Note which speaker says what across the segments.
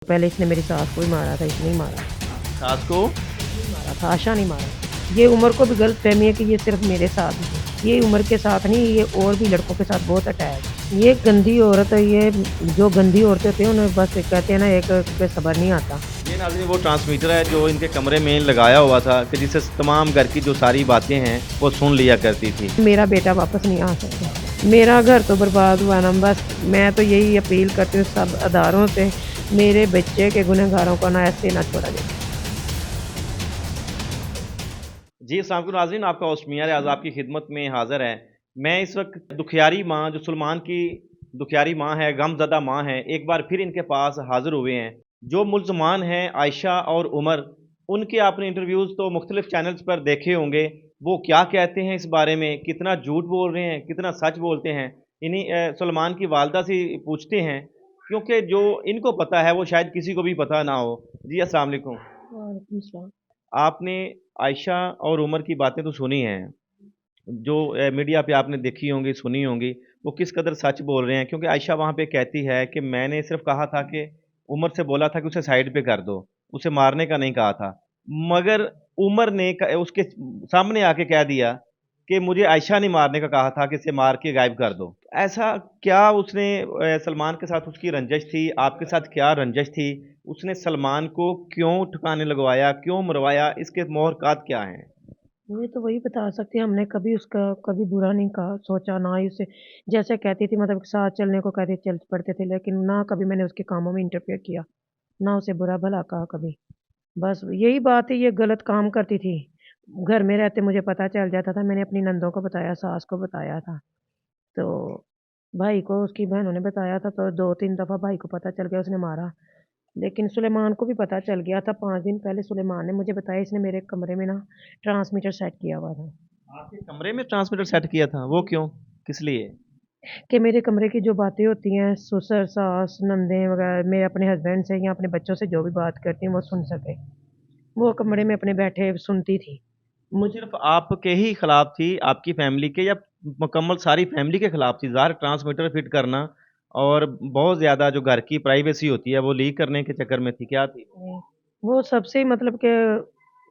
Speaker 1: पहले इसने मेरी सास को ही मारा था, इसने ही मारा।
Speaker 2: सास को
Speaker 1: मारा था, आशा नहीं मारा। ये उम्र को भी गलत फहमी है कि ये सिर्फ मेरे साथ ही है। ये उम्र के साथ नहीं, ये और भी लड़कों के साथ बहुत अटैच है। ये गंदी औरत है। ये जो गंदी औरतें होती हैं उन्हें बस कहते हैं ना, एक पे सब्र नहीं आता।
Speaker 2: ये नाज़रीन वो ट्रांसमीटर है जो इनके कमरे में लगाया हुआ था कि जिससे तमाम घर की जो सारी बातें हैं वो सुन लिया करती थी।
Speaker 1: मेरा बेटा वापस नहीं आ सकता। मेरा घर तो बर्बाद हुआ ना। बस मैं तो यही अपील करती हूँ सब अदारों से, मेरे बच्चे के गुनहगारों को ना ऐसे ना छोड़ा जाए।
Speaker 2: जी अस्सलाम वालेकुम नाज़रीन, आपका होस्ट मियां रियाज आपकी खिदमत में हाज़िर है। मैं इस वक्त दुखियारी माँ, जो सलमान की दुखियारी माँ है, गमज़दा माँ है, एक बार फिर इनके पास हाज़िर हुए हैं। जो मुल्ज़मान हैं आयशा और उमर, उनके आपने इंटरव्यूज़ तो मुख्तलिफ चैनल्स पर देखे होंगे। वो क्या कहते हैं इस बारे में, कितना झूठ बोल रहे हैं, कितना सच बोलते हैं, इन्हीं सलमान की वालदा से पूछते हैं, क्योंकि जो इनको पता है वो शायद किसी को भी पता ना हो। जी अस्सलाम वालेकुम।
Speaker 1: वालेकुम सलाम।
Speaker 2: आपने आयशा और उमर की बातें तो सुनी हैं, जो मीडिया पे आपने देखी होंगी, सुनी होंगी, वो किस कदर सच बोल रहे हैं, क्योंकि आयशा वहाँ पे कहती है कि मैंने सिर्फ कहा था कि उमर से बोला था कि उसे साइड पे कर दो, उसे मारने का नहीं कहा था। मगर उमर ने उसके सामने आके कह दिया कि मुझे आयशा ने मारने का कहा था कि इसे मार के गायब कर दो। ऐसा क्या उसने सलमान के साथ उसकी रंजिश थी, आपके साथ क्या रंजिश थी? उसने सलमान को क्यों ठिकाने लगवाया, क्यों मरवाया, इसके मोहरक़ात क्या हैं?
Speaker 1: ये तो वही बता सकती है। हमने कभी उसका कभी बुरा नहीं कहा, सोचा ना ही उसे। जैसे कहती थी, मतलब साथ चलने को कहती, चल पड़ते थे, लेकिन ना कभी मैंने उसके कामों में इंटरफेयर किया, ना उसे बुरा भला कहा कभी। बस यही बात है, ये गलत काम करती थी। घर में रहते मुझे पता चल जाता था, मैंने अपनी नंदों को बताया, सास को बताया था। तो भाई को उसकी बहनों ने बताया था, तो 2-3 दफ़ा भाई को पता चल गया, उसने मारा। लेकिन सुलेमान को भी पता चल गया था। 5 दिन पहले सुलेमान ने मुझे बताया, इसने मेरे कमरे में ना ट्रांसमीटर सेट किया हुआ था।
Speaker 2: आपके कमरे में ट्रांसमीटर सेट किया था? वो क्यों? किस लिए?
Speaker 1: कि मेरे कमरे की जो बातें होती हैं, ससुर, सास, नंदें वगैरह, मैं अपने हस्बैंड से या अपने बच्चों से जो भी बात करती हूँ वो सुन सके। वो कमरे में अपने बैठे सुनती थी।
Speaker 2: वो
Speaker 1: मुझे
Speaker 2: सिर्फ़ आपके ही खिलाफ थी, आपकी फैमिली के, या मुकम्मल सारी फैमिली के खिलाफ थी? ज़ाहिर ट्रांसमीटर फिट करना और बहुत ज़्यादा जो घर की प्राइवेसी होती है वो लीक करने के चक्कर में थी, क्या थी वो?
Speaker 1: वो सबसे मतलब कि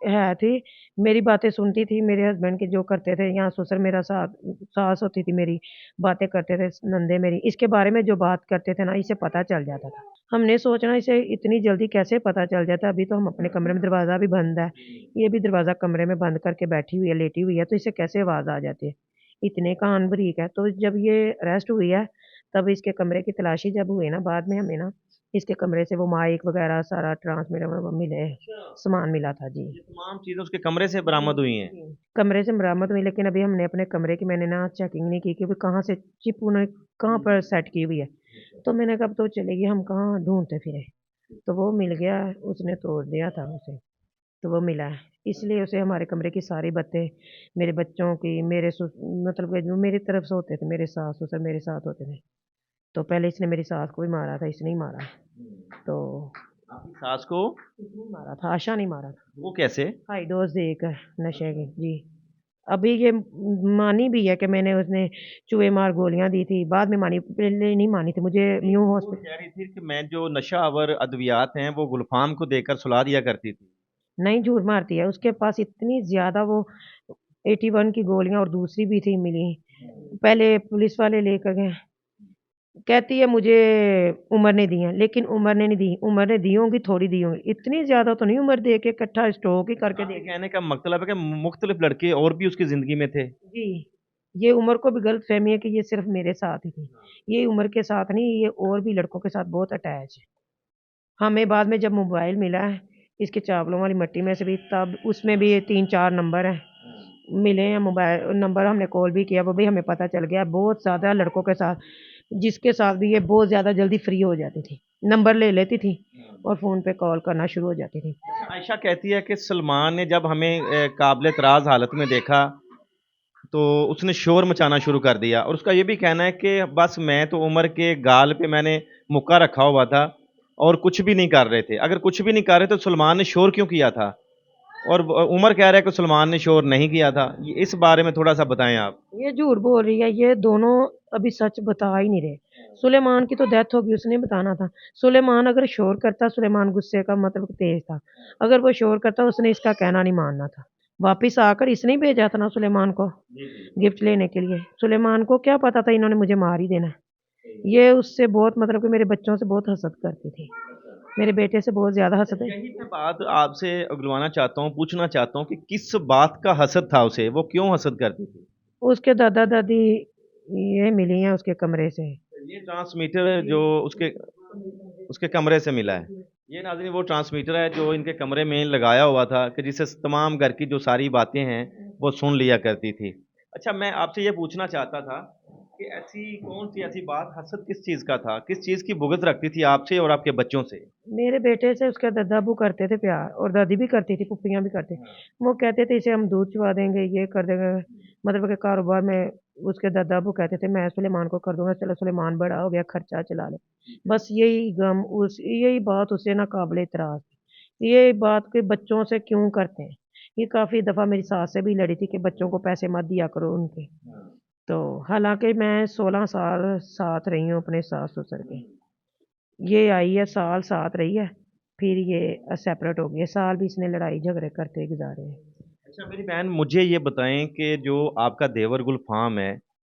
Speaker 1: है थी, मेरी बातें सुनती थी, मेरे हस्बैंड के जो करते थे, यहाँ ससुर मेरा साथ, सास होती थी मेरी, बातें करते थे, नंदे मेरी, इसके बारे में जो बात करते थे ना, इसे पता चल जाता था। हमने सोचा इसे इतनी जल्दी कैसे पता चल जाता, अभी तो हम अपने कमरे में, दरवाज़ा भी बंद है, ये भी दरवाज़ा कमरे में बंद करके बैठी हुई है, लेटी हुई है, तो इसे कैसे आवाज़ आ जाती है? इतने कान बारीक है। तो जब ये अरेस्ट हुई है, तब इसके कमरे की तलाशी जब हुई ना, बाद में हमें ना इसके कमरे से वो माइक वगैरह सारा ट्रांसमीटर वो मिले, सामान मिला था जी।
Speaker 2: ये तमाम चीज़ें उसके कमरे से बरामद हुई हैं?
Speaker 1: जी। कमरे से बरामद हुई, लेकिन अभी हमने अपने कमरे की मैंने ना चेकिंग नहीं की, क्योंकि कहाँ से चिप उन्होंने कहाँ पर सेट की हुई है। तो मैंने कहा अब तो चलेगी, हम कहाँ ढूँढते फिरें। तो वो मिल गया, उसने तोड़ दिया था उसे, तो वो मिला है। इसलिए उसे हमारे कमरे की सारी बातें, मेरे बच्चों की, मतलब कि जो मेरी तरफ से होते थे, मेरे सास-ससुर मेरे साथ होते थे। तो पहले इसने मेरी सास को भी मारा था, इसने ही मारा। तो
Speaker 2: आपकी सास को
Speaker 1: इसने ही मारा था, आशा नहीं मारा था।
Speaker 2: वो कैसे?
Speaker 1: हाई डोज़ देकर नशे की, जी। अभी ये मानी भी है कि मैंने उसने चूहे मार गोलियाँ दी थी, बाद में मानी, पहले नहीं मानी थी। मुझे
Speaker 2: नहीं,
Speaker 1: न्यू
Speaker 2: वो
Speaker 1: हॉस्पिटल
Speaker 2: कह रही थी कि मैं जो नशा आवर अद्वियात हैं वो गुलफ़ाम को देकर सुला दिया करती थी।
Speaker 1: नहीं, झूठ मारती है। उसके पास इतनी ज़्यादा वो 81 की गोलियाँ और दूसरी भी थी मिली। पहले पुलिस वाले लेकर गए। कहती है मुझे उमर ने दी हैं, लेकिन उमर ने नहीं दी। उमर ने दी होंगी, थोड़ी दी होंगी। इतनी ज़्यादा तो नहीं उमर दे के इकट्ठा स्टॉक ही करके दे
Speaker 2: आपके
Speaker 1: दी।
Speaker 2: कहने का मतलब है कि मुख्तलिफ लड़के और भी उसकी ज़िंदगी में थे?
Speaker 1: जी, ये उमर को भी गलतफ़हमी है कि ये सिर्फ़ मेरे साथ ही थी। ये उमर के साथ नहीं, ये और भी लड़कों के साथ बहुत अटैच है। हमें बाद में जब मोबाइल मिला है, इसके चावलों वाली मट्टी में से भी, तब उसमें भी ये 3-4 नंबर हैं, मिले हैं मोबाइल नंबर, हमने कॉल भी किया, वो भी हमें पता चल गया। बहुत ज़्यादा लड़कों के साथ, जिसके साथ भी ये बहुत ज़्यादा जल्दी फ्री हो जाती थी, नंबर ले लेती थी और फ़ोन पे कॉल करना शुरू हो जाती थी।
Speaker 2: आयशा कहती है कि सलमान ने जब हमें काबिल एतराज़ हालत में देखा तो उसने शोर मचाना शुरू कर दिया, और उसका ये भी कहना है कि बस मैं तो उमर के गाल पे मैंने मुक्का रखा हुआ था और कुछ भी नहीं कर रहे थे। अगर कुछ भी नहीं कर रहे तो सलमान ने शोर क्यों किया था? और उमर कह रहा है कि सलमान ने शोर नहीं किया था। इस बारे में थोड़ा सा बताएं आप।
Speaker 1: ये झूठ बोल रही है, ये दोनों अभी सच बता ही नहीं रहे। सुलेमान की तो डेथ होगी, उसने बताना था। सुलेमान अगर शोर करता, सुलेमान गुस्से का मतलब तेज था, अगर वो शोर करता उसने इसका कहना नहीं मानना था। वापिस आकर इसने ही भेजा था ना सुलेमान को
Speaker 2: जी जी।
Speaker 1: गिफ्ट लेने के लिए। सुलेमान को क्या पता था इन्होंने मुझे मार ही देना है। ये उससे बहुत मतलब कि मेरे बच्चों से बहुत हसद करती थी, मेरे बेटे से बहुत ज्यादा हसद है।
Speaker 2: यही मैं बात आपसे अगलवाना चाहता हूँ, पूछना चाहता हूँ कि किस बात का हसद था उसे, वो क्यों हसद करती थी?
Speaker 1: उसके दादा दादी ये मिली हैं उसके कमरे से।
Speaker 2: ये ट्रांसमीटर जो उसके उसके कमरे से मिला है, ये नाज़रीन वो ट्रांसमीटर है जो इनके कमरे में लगाया हुआ था कि जिससे तमाम घर की जो सारी बातें हैं वो सुन लिया करती थी। अच्छा, मैं आपसे ये पूछना चाहता था कि ऐसी कौन सी ऐसी बात, हसद किस चीज़ का था, किस चीज़ की भुगत रखती थी आपसे और आपके बच्चों से?
Speaker 1: मेरे बेटे से उसके दादा अबू करते थे प्यार, और दादी भी करती थी, फूफियाँ भी करती। वो कहते थे इसे हम दूध चुवा देंगे, ये कर देंगे, मतलब कि कारोबार में उसके दादा अबू कहते थे मैं सुलेमान को कर दूंगा, चलो सुलेमान बड़ा हो गया खर्चा चला ले। बस यही गम, उस यही बात उसे ना काबिल इतराज थी। ये बात के बच्चों से क्यों करते हैं। ये काफ़ी दफ़ा मेरी सास से भी लड़ी थी कि बच्चों को पैसे मत दिया करो उनके। तो हालांकि मैं 16 साल साथ रही हूँ अपने सास ससुर के। ये आई है, साल साथ रही है, फिर ये सेपरेट हो गई है, साल भी इसने लड़ाई झगड़े करते गुजारे हैं।
Speaker 2: अच्छा मेरी बहन, मुझे ये बताएं कि जो आपका देवर गुलफाम है,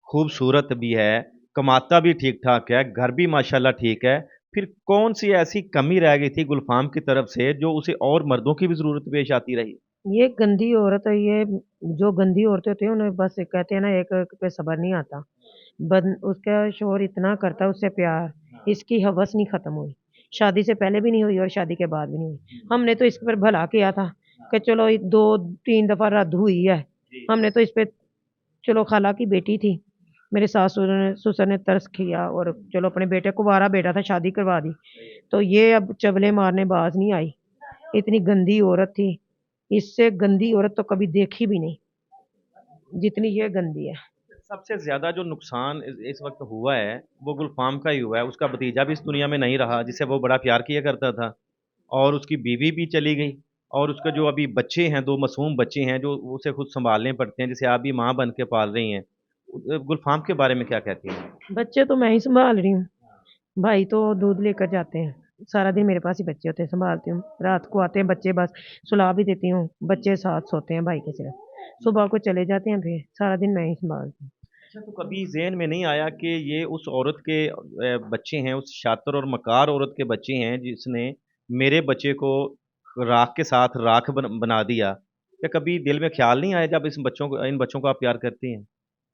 Speaker 2: खूबसूरत भी है, कमाता भी ठीक ठाक है, घर भी माशाल्लाह ठीक है, फिर कौन सी ऐसी कमी रह गई थी गुलफाम की तरफ से जो उसे और मर्दों की भी ज़रूरत पेश आती रही?
Speaker 1: ये गंदी औरत है ये। जो गंदी औरतें होती हैं उन्हें बस कहते हैं ना, एक पे सब्र नहीं आता। उसका शोहर इतना करता है उससे प्यार, इसकी हवस नहीं खत्म हुई। शादी से पहले भी नहीं हुई और शादी के बाद भी नहीं हुई। हमने तो इस पर भला किया था कि चलो 2-3 दफा रद्द हुई है। हमने तो इस पे, चलो खाला की बेटी थी, मेरे सासुर ने ससुर ने तरस किया और चलो अपने बेटे, कुंवारा बेटा था, शादी करवा दी। तो ये अब चबले मारने बाज नहीं आई। इतनी गंदी औरत थी, इससे गंदी औरत तो कभी देखी भी नहीं जितनी ये गंदी है।
Speaker 2: सबसे ज़्यादा जो नुकसान इस वक्त हुआ है वो गुलफाम का ही हुआ है। उसका भतीजा भी इस दुनिया में नहीं रहा जिसे वो बड़ा प्यार किया करता था, और उसकी बीवी भी चली गई, और उसके जो अभी बच्चे हैं, दो मासूम बच्चे हैं जो उसे खुद संभालने पड़ते हैं, जिसे आप भी माँ बन के पाल रही हैं। गुलफाम के बारे में क्या कहती हैं?
Speaker 1: बच्चे तो मैं ही संभाल रही हूँ, भाई तो दूध लेकर जाते हैं। सारा दिन मेरे पास ही बच्चे होते हैं, संभालती हूँ। रात को आते हैं बच्चे, बस सुला भी देती हूँ, बच्चे साथ सोते हैं भाई के सिर्फ। सुबह को चले जाते हैं, फिर सारा दिन मैं ही संभालती हूँ।
Speaker 2: अच्छा, तो कभी ज़हन में नहीं आया कि ये उस औरत के बच्चे हैं, उस शातिर और मकार औरत के बच्चे हैं जिसने मेरे बच्चे को राख के साथ राख बना दिया? क्या कभी दिल में ख्याल नहीं आया जब इन बच्चों को आप प्यार करती हैं?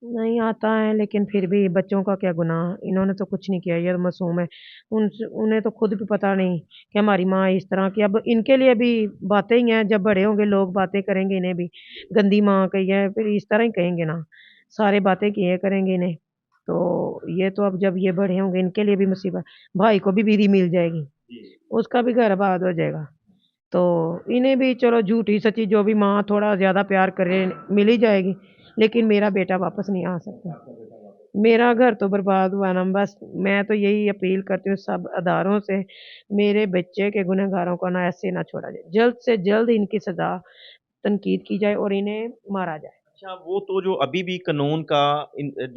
Speaker 1: नहीं आता है, लेकिन फिर भी बच्चों का क्या गुनाह, इन्होंने तो कुछ नहीं किया, ये तो मासूम है। उन्हें तो खुद भी पता नहीं कि हमारी माँ इस तरह की। अब इनके लिए भी बातें ही हैं, जब बड़े होंगे लोग बातें करेंगे, इन्हें भी गंदी माँ कही है, फिर इस तरह ही कहेंगे ना, सारे बातें किए करेंगे इन्हें। तो ये तो अब जब ये बड़े होंगे इनके लिए भी मुसीबत। भाई को भी बीवी मिल जाएगी, उसका भी घर आबाद हो जाएगा। तो इन्हें भी चलो झूठी सच्ची जो भी माँ थोड़ा ज़्यादा प्यार करे मिल ही जाएगी, लेकिन मेरा बेटा वापस नहीं आ सकता। मेरा घर तो बर्बाद हुआ ना, बस मैं तो यही अपील करती हूँ सब अदारों से, मेरे बच्चे के गुनहगारों को ना ऐसे ना छोड़ा जाए, जल्द से जल्द इनकी सज़ा तनकीद की जाए और इन्हें मारा जाए।
Speaker 2: अच्छा, वो तो जो अभी भी कानून का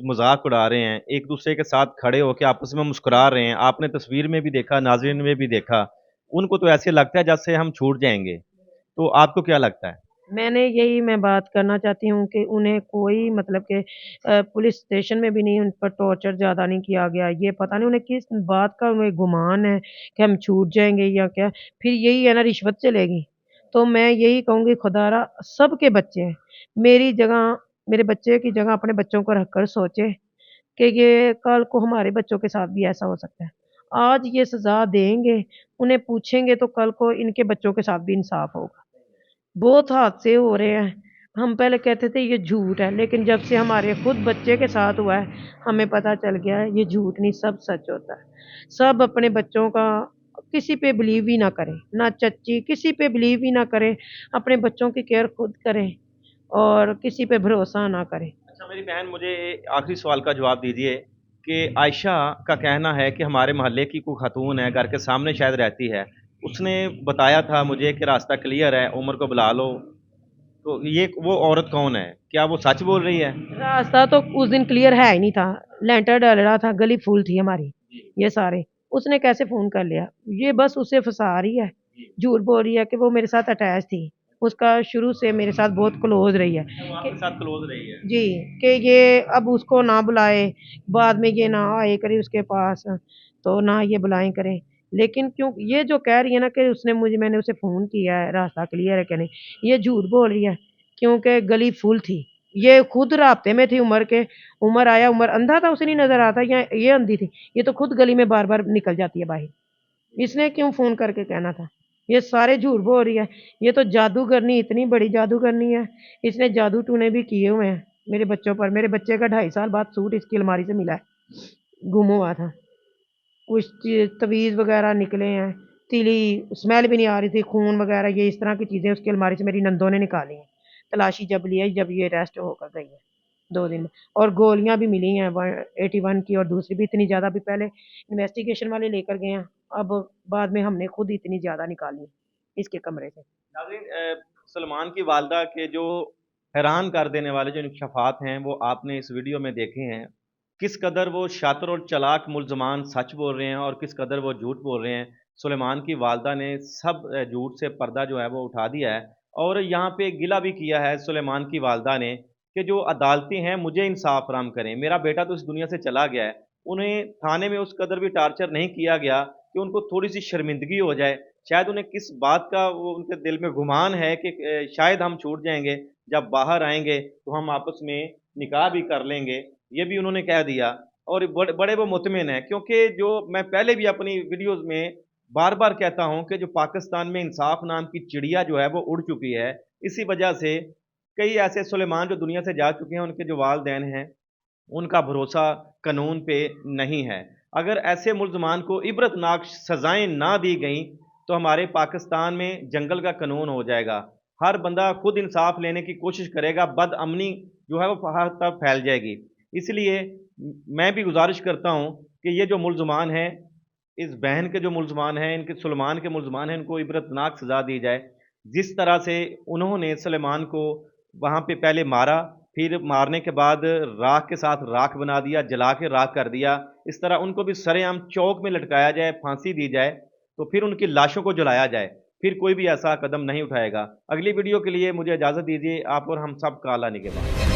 Speaker 2: मजाक उड़ा रहे हैं, एक दूसरे के साथ खड़े होकर आपस में मुस्कुरा रहे हैं, आपने तस्वीर में भी देखा, नाज़रीन में भी देखा, उनको तो ऐसे लगता है जैसे हम छूट जाएंगे। तो आपको क्या लगता है?
Speaker 1: मैं बात करना चाहती हूँ कि उन्हें कोई मतलब कि पुलिस स्टेशन में भी नहीं उन पर टॉर्चर ज़्यादा नहीं किया गया। ये पता नहीं उन्हें किस बात का उन्हें गुमान है कि हम छूट जाएँगे या क्या? फिर यही है ना, रिश्वत चलेगी। तो मैं यही कहूँगी, खुदारा सबके बच्चे हैं। मेरी जगह, मेरे बच्चे की जगह अपने बच्चों को रखकर सोचे कि ये कल को हमारे बच्चों के साथ भी ऐसा हो सकता है। आज ये सज़ा देंगे, उन्हें पूछेंगे तो कल को इनके बच्चों के साथ भी इंसाफ होगा। बहुत हादसे हो रहे हैं। हम पहले कहते थे ये झूठ है, लेकिन जब से हमारे खुद बच्चे के साथ हुआ है, हमें पता चल गया है ये झूठ नहीं, सब सच होता है। सब अपने बच्चों का किसी पे बिलीव ही ना करें, ना चच्ची किसी पे बिलीव ही ना करें। अपने बच्चों की केयर खुद करें और किसी पे भरोसा ना करें।
Speaker 2: अच्छा मेरी बहन, मुझे आखिरी सवाल का जवाब दीजिए कि आयशा का कहना है कि हमारे मोहल्ले की कोई खातून है, घर के सामने शायद रहती है, उसने बताया था मुझे कि रास्ता क्लियर है, उमर को बुला लो। तो ये वो औरत कौन है? क्या वो सच बोल रही है?
Speaker 1: रास्ता तो उस दिन क्लियर है ही नहीं था, लेंटर डल रहा था, गली फुल थी हमारी। ये सारे। उसने कैसे फ़ोन कर लिया? ये बस उसे फँसा रही है, झूठ बोल रही है कि वो मेरे साथ अटैच थी। उसका शुरू से मेरे साथ बहुत क्लोज़ रही है
Speaker 2: अच्छा, वो
Speaker 1: कि
Speaker 2: आपके साथ क्लोज़ रही है।
Speaker 1: जी, कि ये अब उसको ना बुलाए, बाद में ये ना आए करे उसके पास, तो ना ये बुलाएँ करे। लेकिन क्यों ये जो कह रही है ना कि उसने मुझे मैंने उसे फ़ोन किया है, रास्ता क्लियर है कि नहीं, ये झूठ बोल रही है, क्योंकि गली फुल थी। ये खुद राब्ते में थी उमर के, उमर आया, उमर अंधा था, उसे नहीं नज़र आता या ये अंधी थी। ये तो खुद गली में बार-बार निकल जाती है बाहर। इसने क्यों फ़ोन करके कहना था? ये सारे झूठ बोल रही है। ये तो जादूगरनी इतनी बड़ी जादूगरनी है, इसने जादू-टूने भी किए हुए हैं मेरे बच्चों पर। मेरे बच्चे का 2.5 साल बाद सूट इसकी अलमारी से मिला है, गुम हुआ था। कुछ तवीज़ वग़ैरह निकले हैं, तीली स्मेल भी नहीं आ रही थी, खून वग़ैरह ये इस तरह की चीज़ें उसकी अलमारी से मेरी नंदों ने निकाली हैं। तलाशी जब ली है, जब ये अरेस्ट होकर गई है, 2 दिन में। और गोलियाँ भी मिली हैं 81 की और दूसरी भी इतनी ज़्यादा भी पहले इन्वेस्टिगेशन वाले लेकर गए हैं, अब बाद में हमने खुद इतनी ज़्यादा निकाली इसके कमरे से।
Speaker 2: नाज़रीन, सलमान की वालदा के जो हैरान कर देने वाले जो इंकशाफात हैं, वो आपने इस वीडियो में देखे हैं। किस कदर वो शातिर और चालाक मुल्ज़मान सच बोल रहे हैं और किस कदर वो झूठ बोल रहे हैं। सुलेमान की वालदा ने सब झूठ से पर्दा जो है वो उठा दिया है और यहाँ पे गिला भी किया है सुलेमान की वालदा ने कि जो अदालतें हैं मुझे इंसाफ फराहम करें। मेरा बेटा तो इस दुनिया से चला गया है। उन्हें थाने में उस कदर भी टार्चर नहीं किया गया कि उनको थोड़ी-सी शर्मिंदगी हो जाए। शायद उन्हें किस बात का वो उनके दिल में गुमान है कि शायद हम छूट जाएँगे, जब बाहर आएँगे तो हम आपस में निकाह भी कर लेंगे, ये भी उन्होंने कह दिया और बड़े वो मुतमिन हैं क्योंकि जो मैं पहले भी अपनी वीडियोज़ में बार-बार कहता हूँ कि जो पाकिस्तान में इंसाफ नाम की चिड़िया जो है वो उड़ चुकी है। इसी वजह से कई ऐसे सुलेमान जो दुनिया से जा चुके हैं, उनके जो वालिदैन हैं उनका भरोसा कानून पे नहीं है। अगर ऐसे मुल्ज़मान को इबरतनाक सज़ाएँ ना दी गईं, तो हमारे पाकिस्तान में जंगल का कानून हो जाएगा। हर बंदा खुद इंसाफ़ लेने की कोशिश करेगा, बदअमनी जो है वो हर तरफ फैल जाएगी। इसलिए मैं भी गुज़ारिश करता हूँ कि ये जो मुल्ज़मान हैं, इस बहन के जो मुल्ज़मान हैं, इनके सुलेमान के मुल्ज़मान हैं, इनको इबरतनाक सज़ा दी जाए। जिस तरह से उन्होंने सुलेमान को वहाँ पे पहले मारा, फिर मारने के बाद राख के साथ राख बना दिया, जला के राख कर दिया। इस तरह उनको भी सरेआम चौक में लटकाया जाए, फांसी दी जाए, तो फिर उनकी लाशों को जलाया जाए। फिर कोई भी ऐसा कदम नहीं उठाएगा। अगली वीडियो के लिए मुझे इजाज़त दीजिए। आप और हम सब का अल्लाह निगहबान।